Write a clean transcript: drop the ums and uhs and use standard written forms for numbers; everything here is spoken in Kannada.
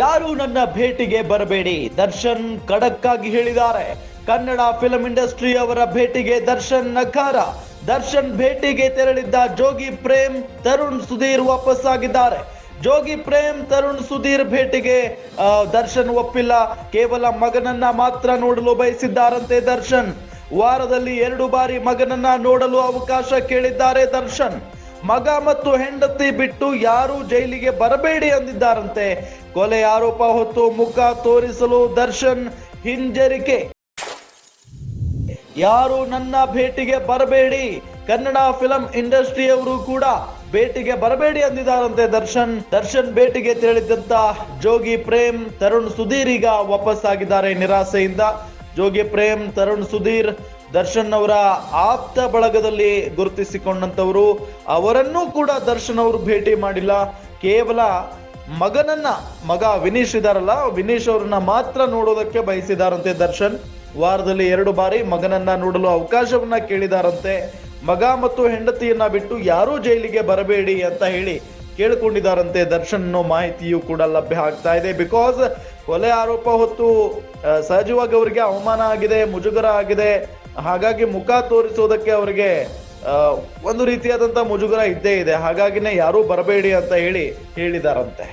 ಯಾರು ನನ್ನ ಭೇಟಿಗೆ ಬರಬೇಡಿ, ದರ್ಶನ್ ಖಡಕ್ ಆಗಿ ಹೇಳಿದ್ದಾರೆ. ಕನ್ನಡ ಫಿಲ್ಮ್ ಇಂಡಸ್ಟ್ರಿ ಅವರ ಭೇಟಿಗೆ ದರ್ಶನ್ ನಕಾರ. ದರ್ಶನ್ ಭೇಟಿಗೆ ತೆರಳಿದ್ದ ಜೋಗಿ ಪ್ರೇಮ್, ತರುಣ್ ಸುಧೀರ್ ವಾಪಸ್ಸಾಗಿದ್ದಾರೆ. ಜೋಗಿ ಪ್ರೇಮ್, ತರುಣ್ ಸುಧೀರ್ ಭೇಟಿಗೆ ದರ್ಶನ್ ಒಪ್ಪಿಲ್ಲ. ಕೇವಲ ಮಗನನ್ನ ಮಾತ್ರ ನೋಡಲು ಬಯಸಿದ್ದಾರಂತೆ ದರ್ಶನ್. ವಾರದಲ್ಲಿ 2 ಬಾರಿ ಮಗನನ್ನ ನೋಡಲು ಅವಕಾಶ ಕೇಳಿದ್ದಾರೆ ದರ್ಶನ್. ಮಗ ಮತ್ತು ಹೆಂಡತಿ ಬಿಟ್ಟು ಯಾರು ಜೈಲಿಗೆ ಬರಬೇಡಿ ಅಂದಿದ್ದಾರಂತೆ. ಕೊಲೆ ಆರೋಪ ಹೊತ್ತು ಮುಖ ತೋರಿಸಲು ದರ್ಶನ್ ಹಿಂಜರಿಕೆ. ಯಾರು ನನ್ನ ಭೇಟಿಗೆ ಬರಬೇಡಿ, ಕನ್ನಡ ಫಿಲಂ ಇಂಡಸ್ಟ್ರಿಯವರು ಕೂಡ ಭೇಟಿಗೆ ಬರಬೇಡಿ ಅಂದಿದ್ದಾರಂತೆ ದರ್ಶನ್ ಭೇಟಿಗೆ ತೆರಳಿದ್ದಂತ ಜೋಗಿ ಪ್ರೇಮ್, ತರುಣ್ ಸುಧೀರ್ ಈಗ ವಾಪಸ್ ಆಗಿದ್ದಾರೆ ನಿರಾಸೆಯಿಂದ. ಜೋಗಿ ಪ್ರೇಮ್, ತರುಣ್ ಸುಧೀರ್ ದರ್ಶನ್ ಅವರ ಆಪ್ತ ಬಳಗದಲ್ಲಿ ಗುರುತಿಸಿಕೊಂಡಂತವರು. ಅವರನ್ನೂ ಕೂಡ ದರ್ಶನ್ ಅವರು ಭೇಟಿ ಮಾಡಿಲ್ಲ. ಕೇವಲ ಮಗ ವಿನೀಶ್ ಇದಾರಲ್ಲ, ವಿನೀಶ್ ಅವ್ರನ್ನ ಮಾತ್ರ ನೋಡೋದಕ್ಕೆ ಬಯಸಿದಾರಂತೆ ದರ್ಶನ್. ವಾರದಲ್ಲಿ 2 ಬಾರಿ ಮಗನನ್ನ ನೋಡಲು ಅವಕಾಶವನ್ನ ಕೇಳಿದಾರಂತೆ. ಮಗ ಮತ್ತು ಹೆಂಡತಿಯನ್ನ ಬಿಟ್ಟು ಯಾರೂ ಜೈಲಿಗೆ ಬರಬೇಡಿ ಅಂತ ಹೇಳಿ ಕೇಳಿಕೊಂಡಿದ್ದಾರಂತೆ ದರ್ಶನ್ ಅನ್ನೋ ಮಾಹಿತಿಯೂ ಕೂಡ ಲಭ್ಯ ಆಗ್ತಾ ಇದೆ. ಬಿಕಾಸ್ ಕೊಲೆ ಆರೋಪ ಹೊತ್ತು ಸಹಜವಾಗಿ ಅವರಿಗೆ ಅವಮಾನ ಆಗಿದೆ, ಮುಜುಗರ ಆಗಿದೆ. ಹಾಗಾಗಿ ಮುಖ ತೋರಿಸೋದಕ್ಕೆ ಅವರಿಗೆ ಒಂದು ರೀತಿಯಾದಂತಹ ಮುಜುಗರ ಇದ್ದೇ ಇದೆ. ಹಾಗಾಗಿನೇ ಯಾರೂ ಬರಬೇಡಿ ಅಂತ ಹೇಳಿದಾರಂತೆ.